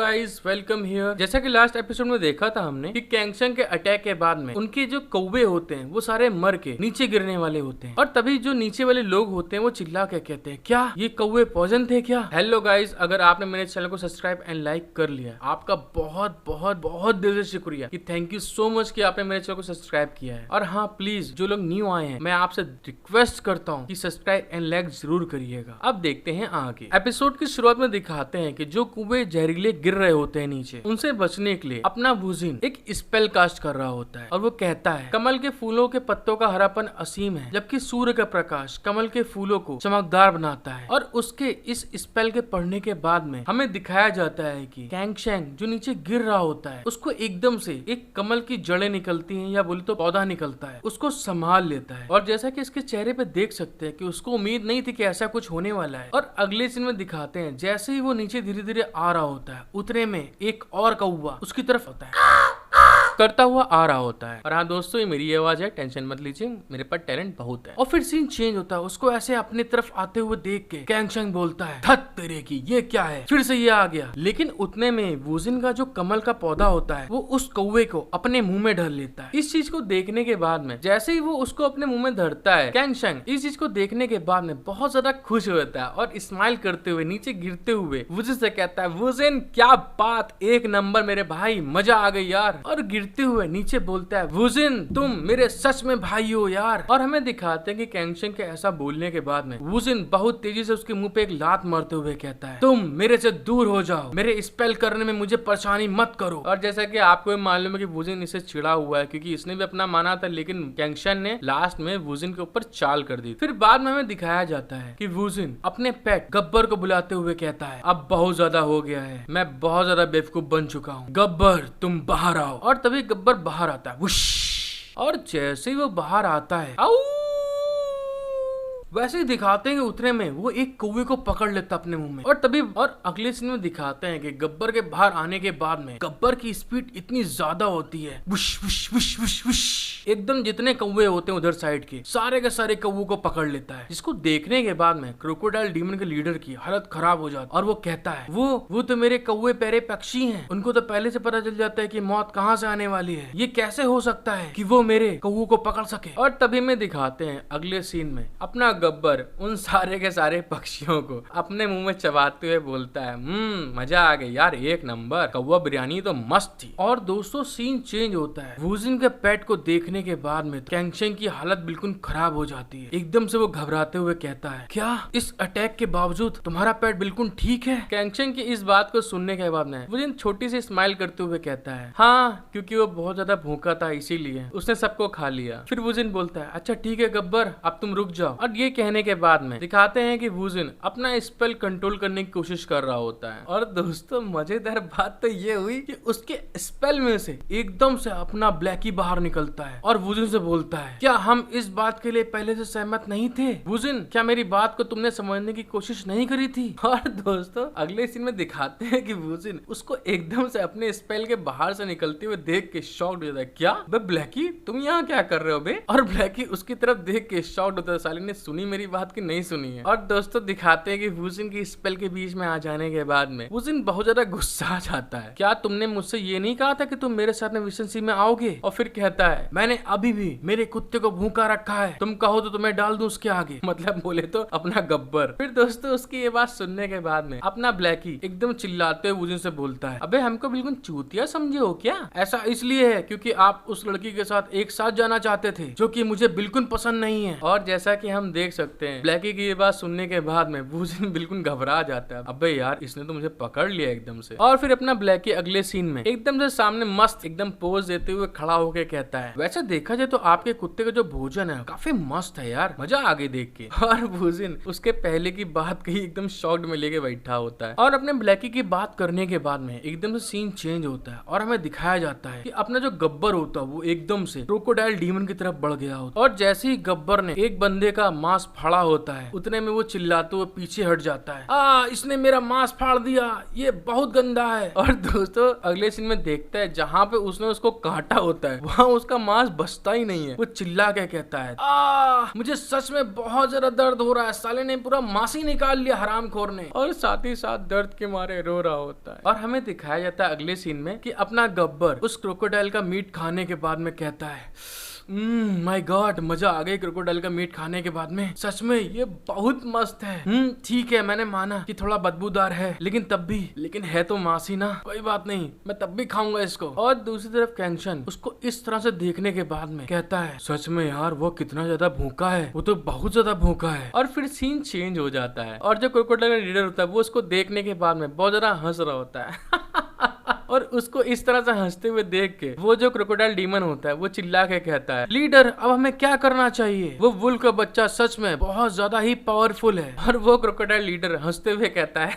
Guys, welcome here. जैसा कि last episode में देखा था हमने कि कैंगशंग के अटैक के बाद में उनके जो कौवे होते हैं वो सारे मर के नीचे गिरने वाले होते हैं और तभी जो नीचे वाले लोग होते हैं वो चिल्ला के कहते हैं, क्या ये कौवे पॉइजन थे क्या? हेलो गाइस, अगर आपने मेरे चैनल को सब्सक्राइब एंड लाइक कर लिया, आपका बहुत बहुत बहुत दिल से शुक्रिया कि थैंक यू सो मच कि आपने मेरे चैनल को सब्सक्राइब किया है। और हाँ, प्लीज जो लोग न्यू आए हैं, मैं आपसे रिक्वेस्ट करता हूँ कि सब्सक्राइब एंड लाइक जरूर करिएगा। अब देखते हैं आगे। एपिसोड की शुरुआत में दिखाते हैं कि जो कुएं जहरीले गिर रहे होते हैं नीचे, उनसे बचने के लिए अपना वुजिन एक स्पेल कास्ट कर रहा होता है और वो कहता है कमल के फूलों के पत्तों का हरापन असीम है, जबकि सूर्य का प्रकाश कमल के फूलों को चमकदार बनाता है। और उसके इस स्पेल के पढ़ने के बाद में हमें दिखाया जाता है कि कैंगशंग जो नीचे गिर रहा होता है उसको एकदम से एक कमल की जड़ें निकलती हैं या बोले तो पौधा निकलता है, उसको संभाल लेता है। और जैसा कि इसके चेहरे पे देख सकते हैं कि उसको उम्मीद नहीं थी कि ऐसा कुछ होने वाला है। और अगले सीन में दिखाते हैं जैसे ही वो नीचे धीरे धीरे आ रहा होता है, उतने में एक और कौवा उसकी तरफ होता है करता हुआ आ रहा होता है। और हाँ दोस्तों, ये मेरी आवाज है, टेंशन मत लीजिए, मेरे पास टैलेंट बहुत है। और फिर सीन चेंज होता है, उसको ऐसे अपनी तरफ आते हुए देख के कैंगशंग बोलता है, धत तेरे की, ये क्या है? फिर से ये आ गया। लेकिन उतने में वुजिन का जो कमल का पौधा होता है वो उस कौवे को अपने मुंह में धर लेता है। इस चीज को देखने के बाद में जैसे ही वो उसको अपने मुंह में धरता है, कैंगशंग इस चीज को देखने के बाद में बहुत ज्यादा खुश होता है और स्माइल करते हुए नीचे गिरते हुए वुजिन से कहता है, वुजिन क्या बात, एक नंबर मेरे भाई, मजा आ गई यार। और गिरते हुए नीचे बोलता है, वुजिन तुम मेरे सच में भाई हो यार। और हमें दिखाते हैं कि कैंगशंग के ऐसा बोलने के बाद में वुजिन बहुत तेजी से उसके मुंह पे एक लात मारते हुए कहता है, तुम मेरे से दूर हो जाओ, मेरे स्पेल करने में मुझे परेशानी मत करो। और जैसा कि आपको मालूम है कि वुजिन इससे चिढ़ा हुआ है क्योंकि इसने भी अपना माना था, लेकिन कैंगशंग ने लास्ट में वुजिन के ऊपर चाल कर दी। फिर बाद में हमें दिखाया जाता है कि वुजिन अपने पेट गब्बर को बुलाते हुए कहता है, अब बहुत ज्यादा हो गया है, मैं बहुत ज्यादा बेवकूफ बन चुका हूँ, गब्बर तुम बाहर आओ। और तभी गब्बर बाहर आता है, वुश। और जैसे ही वो बाहर आता है, आऊ वैसे ही दिखाते हैं कि उतने में वो एक कौवे को पकड़ लेता अपने मुंह में। और तभी और अगले सीन में दिखाते हैं कि गब्बर के बाहर आने के बाद में गब्बर की स्पीड इतनी ज्यादा होती है, whoosh whoosh whoosh whoosh whoosh, एकदम जितने कौवे होते हैं उधर साइड के सारे कौवों को पकड़ लेता है। जिसको देखने के बाद में क्रोकोडाइल डीमन के लीडर की हालत खराब हो जाती है और वो कहता है, वो तो मेरे कौवे प्यारे पक्षी हैं, उनको तो पहले से पता चल जाता है कि मौत कहाँ से आने वाली है, ये कैसे हो सकता है कि वो मेरे कौवों को पकड़ सके। और तभी में दिखाते हैं अगले सीन में अपना गब्बर उन सारे के सारे पक्षियों को अपने मुंह में चबाते हुए बोलता है, मजा आ गई यार, एक नंबर, कौवा बिरयानी तो मस्त थी। और दोस्तों सीन चेंज होता है, वुजिन के पेट को देखने के बाद में कैंगशंग की हालत बिल्कुल खराब हो जाती है। एकदम से वो घबराते हुए कहता है, क्या इस अटैक के बावजूद तुम्हारा पेट बिल्कुल ठीक है? कैंगशंग की इस बात को सुनने के बाद में वुजिन छोटी सी स्माइल करते हुए कहता है, हाँ, क्योंकि वो बहुत ज्यादा भूखा था इसीलिए उसने सबको खा लिया। फिर वुजिन बोलता है, अच्छा ठीक है गब्बर, अब तुम रुक जाओ। और ये कहने के बाद में दिखाते हैं कि वुजिन अपना स्पेल कंट्रोल करने की कोशिश कर रहा होता है। और दोस्तों मजेदार बात तो ये हुई कि उसके स्पेल में से एकदम से अपना ब्लैकी बाहर निकलता है और वुजिन से बोलता है, क्या हम इस बात के लिए पहले से सहमत नहीं थे? वुजिन, क्या मेरी बात को तुमने समझने की कोशिश नहीं करी थी? और दोस्तों अगले सीन में दिखाते हैं कि वुजिन उसको एकदम से अपने स्पेल के बाहर से निकलते हुए देख के शॉक्ड हो जाता है, क्या बे ब्लैकी तुम यहाँ क्या कर रहे हो बे? और ब्लैकी उसकी तरफ देख के शॉक्ड होता है, साले ने सुनी मेरी बात की नहीं सुनी है। और दोस्तों दिखाते हैं कि वुजिन की स्पेल के बीच में आ जाने के बाद में वुजिन बहुत ज्यादा गुस्सा आ जाता है, क्या तुमने मुझसे ये नहीं कहा था कि तुम मेरे साथ में विशन सी में आओगे? और फिर कहता है, मैंने अभी भी मेरे कुत्ते को भूखा रखा है, तुम कहो तो तुम्हें डाल दूं उसके आगे, मतलब बोले तो अपना गब्बर। फिर दोस्तों उसकी ये बात सुनने के बाद में अपना ब्लैकी एकदम चिल्लाते हुए वुजिन से बोलता है, अबे हमको बिल्कुल चूतिया समझे हो क्या? ऐसा इसलिए है क्योंकि आप उस लड़की के साथ एक साथ जाना चाहते थे जो कि मुझे बिल्कुल पसंद नहीं है। और जैसा कि हम देख सकते हैं ब्लैकी की ये बात सुनने के बाद में वुजिन बिल्कुल घबरा जाता है, अबे यार इसने तो मुझे पकड़ लिया एकदम से। और फिर अपना ब्लैकी अगले सीन में एकदम से सामने मस्त एकदम पोज देते हुए खड़ा होके कहता है, वैसे देखा जाए तो आपके कुत्ते का जो भोजन है काफी मस्त है यार, मजा आ गई देख के। और वुजिन उसके पहले की बात कही एकदम शॉक्ड में लेके बैठा होता है। और अपने ब्लैकी की बात करने के बाद में एकदम से सीन चेंज होता है और हमें दिखाया जाता है कि अपना जो गब्बर होता है वो एकदम से क्रोकोडाइल डीमन की तरफ बढ़ गया होता है। और जैसे ही गब्बर ने एक बंदे का मांस फाड़ा होता है उतने में वो चिल्लाते हुए पीछे हट जाता है, इसने मेरा मांस फाड़ दिया, ये बहुत गंदा है। और दोस्तों अगले सीन में देखता है जहाँ पे उसने उसको काटा होता है वहाँ उसका मांस सांस बचता ही नहीं है। वो चिल्ला के कहता है, मुझे सच में बहुत ज्यादा दर्द हो रहा है, साले ने पूरा मांस ही निकाल लिया हरामखोर ने। और साथ ही साथ दर्द के मारे रो रहा होता है। और हमें दिखाया जाता है अगले सीन में कि अपना गब्बर उस क्रोकोडाइल का मीट खाने के बाद में कहता है, माय गॉड, मजा आ गई क्रोकोडाइल का मीट खाने के बाद में, सच में ये बहुत मस्त है। ठीक है, मैंने माना कि थोड़ा बदबूदार है, लेकिन है तो मांस ही ना, कोई बात नहीं, मैं तब भी खाऊंगा इसको। और दूसरी तरफ कैंशन उसको इस तरह से देखने के बाद में कहता है, सच में यार वो कितना ज्यादा भूखा है, वो तो बहुत ज्यादा भूखा है। और फिर सीन चेंज हो जाता है और जो क्रोकोडाइल का लीडर होता है वो उसको देखने के बाद में बहुत ज्यादा हंस रहा होता है। और उसको इस तरह से हंसते हुए देख के वो जो क्रोकोडाइल डीमन होता है वो चिल्ला के कहता है, लीडर अब हमें क्या करना चाहिए? वो वुल्फ का बच्चा सच में बहुत ज्यादा ही पावरफुल है। और वो क्रोकोडाइल लीडर हंसते हुए कहता है,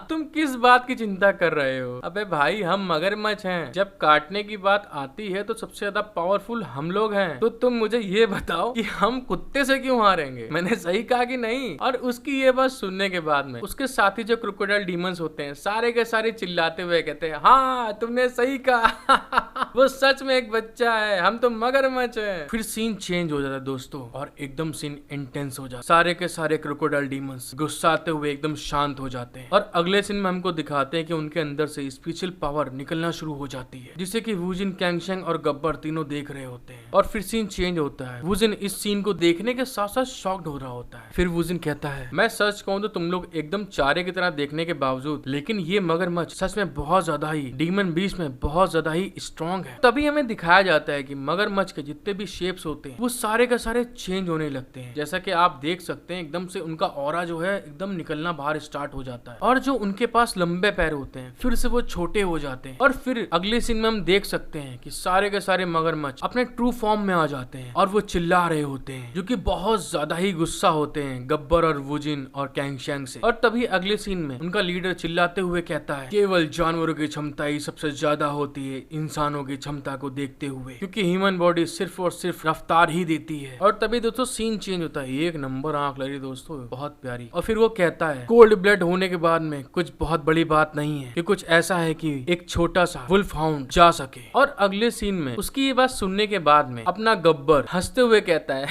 तुम किस बात की चिंता कर रहे हो? अबे भाई, हम मगरमच्छ हैं, जब काटने की बात आती है तो सबसे ज्यादा पावरफुल हम लोग हैं। तो तुम मुझे ये बताओ कि हम कुत्ते से क्यों हारेंगे? मैंने सही कहा कि नहीं? और उसकी ये बात सुनने के बाद में उसके साथी जो क्रोकोडाइल डीमंस होते हैं सारे के सारे चिल्लाते हुए कहते हैं, हाँ तुमने सही कहा। वो सच में एक बच्चा है, हम तो मगरमच्छ हैं। फिर सीन चेंज हो जाता है दोस्तों और एकदम सीन इंटेंस हो जाता है। सारे के सारे क्रोकोडाइल डीमंस गुस्साते हुए एकदम शांत हो जाते हैं और अगले सीन में हमको दिखाते हैं कि उनके अंदर से स्पेशल पावर निकलना शुरू हो जाती है, जिसे कि वुजिन, कैंगशैंग और गब्बर तीनों देख रहे होते हैं। और फिर सीन चेंज होता है। वुजिन इस सीन को देखने के साथ साथ शॉक्ड हो रहा होता है। फिर वुजिन कहता है, मैं सच कहूं तो तुम लोग एकदम चारे की तरह देखने के बावजूद लेकिन ये मगरमच्छ सच में बहुत ज्यादा ही डीमन बीस्ट में बहुत ज्यादा ही स्ट्रॉन्ग है। तभी हमें दिखाया जाता है कि मगरमच्छ के जितने भी शेप्स होते हैं वो सारे का सारे चेंज होने लगते हैं। जैसा कि आप देख सकते हैं एकदम से उनका ऑरा जो है एकदम निकलना बाहर स्टार्ट हो जाता है और जो उनके पास लंबे पैर होते हैं फिर से वो छोटे हो जाते हैं। और फिर अगले सीन में हम देख सकते हैं कि सारे के सारे मगरमच्छ अपने ट्रू फॉर्म में आ जाते हैं और वो चिल्ला रहे होते हैं, जो कि बहुत ज्यादा ही गुस्सा होते हैं गब्बर और वुजिन और कैंगशैंग से। और तभी अगले सीन में उनका लीडर चिल्लाते हुए कहता है, केवल जानवरों की क्षमता ही सबसे ज्यादा होती है इंसानों की क्षमता को देखते हुए, क्योंकि ह्यूमन बॉडी सिर्फ और सिर्फ रफ्तार ही देती है। और तभी दोस्तों सीन चेंज होता है। एक नंबर आंख लगी दोस्तों, बहुत प्यारी। और फिर वो कहता है, कोल्ड ब्लड होने के बाद में कुछ बहुत बड़ी बात नहीं है कि कुछ ऐसा है कि एक छोटा सा वुल्फ हाउंड जा सके। और अगले सीन में उसकी ये बात सुनने के बाद में अपना गब्बर हंसते हुए कहता है,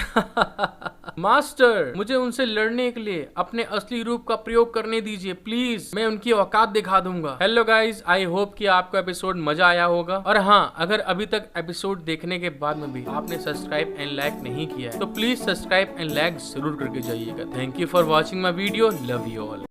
मास्टर मुझे उनसे लड़ने के लिए अपने असली रूप का प्रयोग करने दीजिए प्लीज, मैं उनकी औकात दिखा दूंगा। हेलो गाइज, आई होप कि आपको एपिसोड मजा आया होगा। और हाँ, अगर अभी तक एपिसोड देखने के बाद में भी आपने सब्सक्राइब एंड लाइक नहीं किया है तो प्लीज सब्सक्राइब एंड लाइक जरूर करके जाइएगा। Thank you for watching my video, love you all.